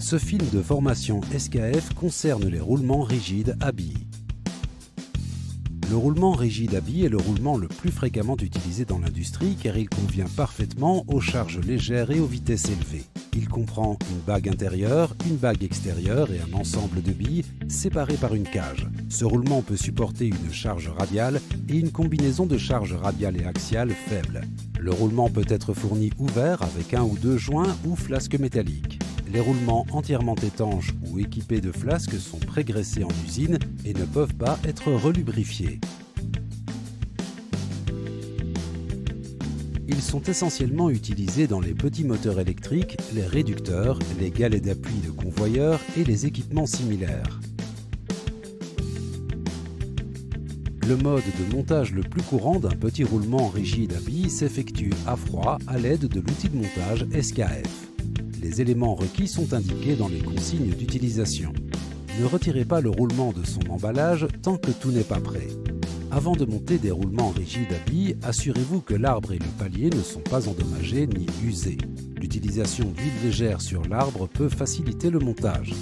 Ce film de formation SKF concerne les roulements rigides à billes. Le roulement rigide à billes est le roulement le plus fréquemment utilisé dans l'industrie car il convient parfaitement aux charges légères et aux vitesses élevées. Il comprend une bague intérieure, une bague extérieure et un ensemble de billes séparées par une cage. Ce roulement peut supporter une charge radiale et une combinaison de charges radiales et axiales faibles. Le roulement peut être fourni ouvert avec un ou deux joints ou flasques métalliques. Les roulements entièrement étanches ou équipés de flasques sont prégraissés en usine et ne peuvent pas être relubrifiés. Ils sont essentiellement utilisés dans les petits moteurs électriques, les réducteurs, les galets d'appui de convoyeurs et les équipements similaires. Le mode de montage le plus courant d'un petit roulement rigide à billes s'effectue à froid à l'aide de l'outil de montage SKF. Les éléments requis sont indiqués dans les consignes d'utilisation. Ne retirez pas le roulement de son emballage tant que tout n'est pas prêt. Avant de monter des roulements rigides à billes, assurez-vous que l'arbre et le palier ne sont pas endommagés ni usés. L'utilisation d'huile légère sur l'arbre peut faciliter le montage.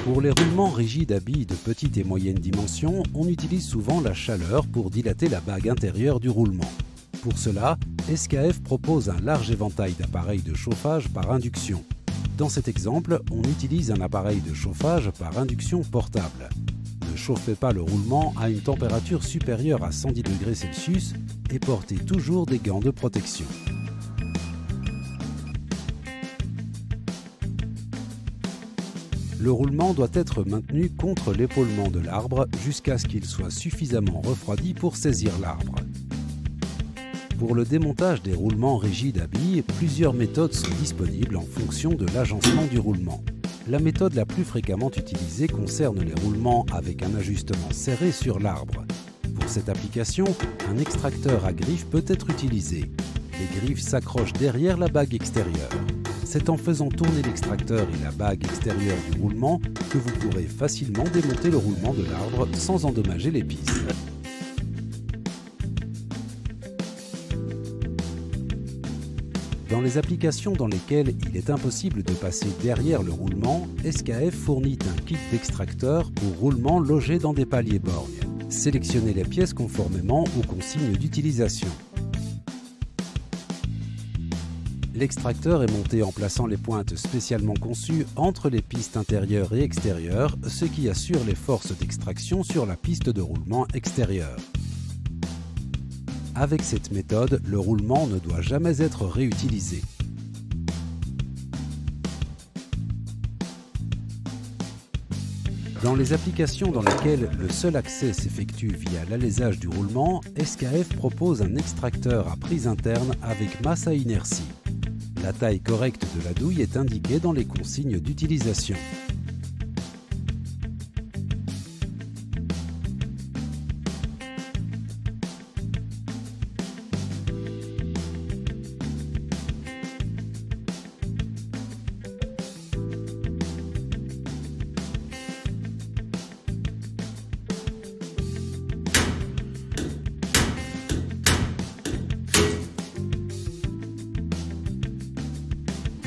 Pour les roulements rigides à billes de petite et moyenne dimension, on utilise souvent la chaleur pour dilater la bague intérieure du roulement. Pour cela, SKF propose un large éventail d'appareils de chauffage par induction. Dans cet exemple, on utilise un appareil de chauffage par induction portable. Ne chauffez pas le roulement à une température supérieure à 110 degrés Celsius et portez toujours des gants de protection. Le roulement doit être maintenu contre l'épaulement de l'arbre jusqu'à ce qu'il soit suffisamment refroidi pour saisir l'arbre. Pour le démontage des roulements rigides à billes, plusieurs méthodes sont disponibles en fonction de l'agencement du roulement. La méthode la plus fréquemment utilisée concerne les roulements avec un ajustement serré sur l'arbre. Pour cette application, un extracteur à griffes peut être utilisé. Les griffes s'accrochent derrière la bague extérieure. C'est en faisant tourner l'extracteur et la bague extérieure du roulement que vous pourrez facilement démonter le roulement de l'arbre sans endommager les pistes. Dans les applications dans lesquelles il est impossible de passer derrière le roulement, SKF fournit un kit d'extracteur pour roulement logé dans des paliers borgnes. Sélectionnez les pièces conformément aux consignes d'utilisation. L'extracteur est monté en plaçant les pointes spécialement conçues entre les pistes intérieures et extérieures, ce qui assure les forces d'extraction sur la piste de roulement extérieure. Avec cette méthode, le roulement ne doit jamais être réutilisé. Dans les applications dans lesquelles le seul accès s'effectue via l'alésage du roulement, SKF propose un extracteur à prise interne avec masse à inertie. La taille correcte de la douille est indiquée dans les consignes d'utilisation.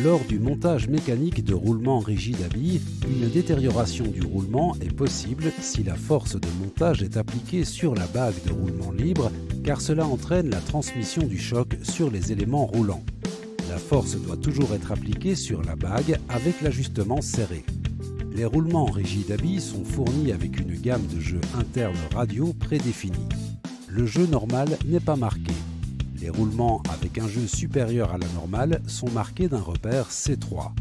Lors du montage mécanique de roulements rigides à billes, une détérioration du roulement est possible si la force de montage est appliquée sur la bague de roulement libre, car cela entraîne la transmission du choc sur les éléments roulants. La force doit toujours être appliquée sur la bague avec l'ajustement serré. Les roulements rigides à billes sont fournis avec une gamme de jeux internes radio prédéfinis. Le jeu normal n'est pas marqué. Les roulements avec un jeu supérieur à la normale sont marqués d'un repère C3.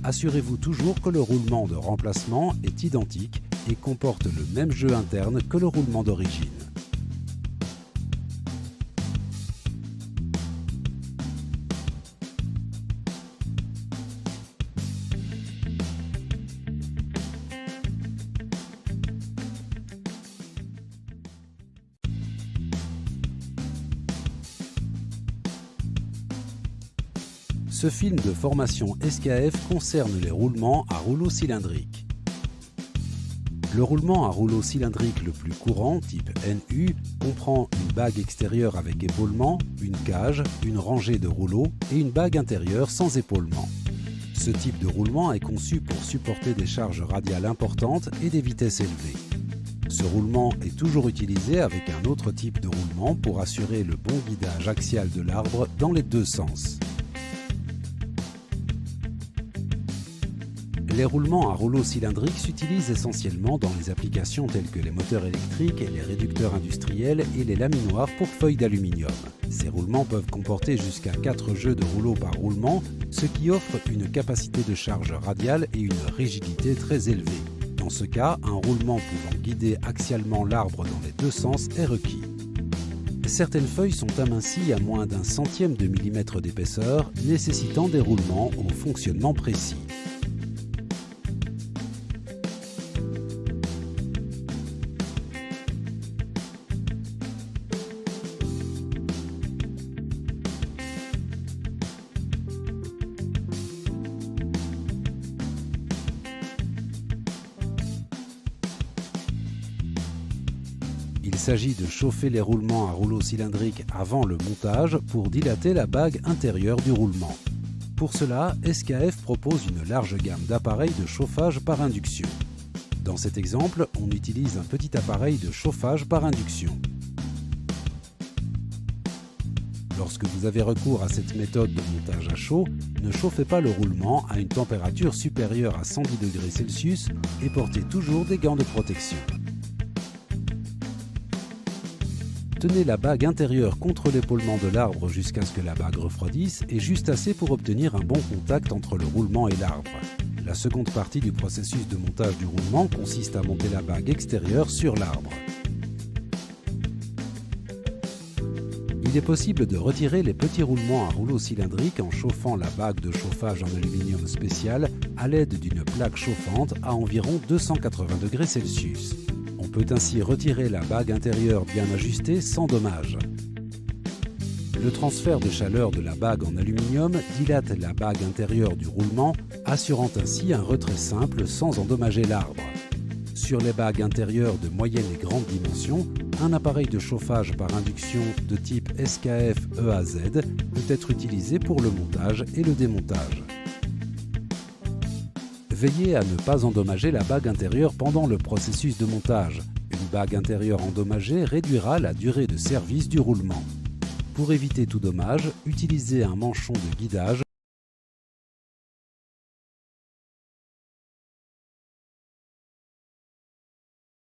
Assurez-vous toujours que le roulement de remplacement est identique et comporte le même jeu interne que le roulement d'origine. Ce film de formation SKF concerne les roulements à rouleau cylindrique. Le roulement à rouleau cylindrique le plus courant, type NU, comprend une bague extérieure avec épaulement, une cage, une rangée de rouleaux et une bague intérieure sans épaulement. Ce type de roulement est conçu pour supporter des charges radiales importantes et des vitesses élevées. Ce roulement est toujours utilisé avec un autre type de roulement pour assurer le bon guidage axial de l'arbre dans les deux sens. Les roulements à rouleau cylindrique s'utilisent essentiellement dans les applications telles que les moteurs électriques, les réducteurs industriels et les laminoirs pour feuilles d'aluminium. Ces roulements peuvent comporter jusqu'à 4 jeux de rouleaux par roulement, ce qui offre une capacité de charge radiale et une rigidité très élevée. Dans ce cas, un roulement pouvant guider axialement l'arbre dans les deux sens est requis. Certaines feuilles sont amincies à moins d'un centième de millimètre d'épaisseur, nécessitant des roulements au fonctionnement précis. Il s'agit de chauffer les roulements à rouleau cylindrique avant le montage pour dilater la bague intérieure du roulement. Pour cela, SKF propose une large gamme d'appareils de chauffage par induction. Dans cet exemple, on utilise un petit appareil de chauffage par induction. Lorsque vous avez recours à cette méthode de montage à chaud, ne chauffez pas le roulement à une température supérieure à 110 degrés Celsius et portez toujours des gants de protection. Tenez la bague intérieure contre l'épaulement de l'arbre jusqu'à ce que la bague refroidisse et juste assez pour obtenir un bon contact entre le roulement et l'arbre. La seconde partie du processus de montage du roulement consiste à monter la bague extérieure sur l'arbre. Il est possible de retirer les petits roulements à rouleau cylindrique en chauffant la bague de chauffage en aluminium spécial à l'aide d'une plaque chauffante à environ 280 degrés Celsius. On peut ainsi retirer la bague intérieure bien ajustée sans dommage. Le transfert de chaleur de la bague en aluminium dilate la bague intérieure du roulement, assurant ainsi un retrait simple sans endommager l'arbre. Sur les bagues intérieures de moyenne et grande dimension, un appareil de chauffage par induction de type SKF EAZ peut être utilisé pour le montage et le démontage. Veillez à ne pas endommager la bague intérieure pendant le processus de montage. Une bague intérieure endommagée réduira la durée de service du roulement. Pour éviter tout dommage, utilisez un manchon de guidage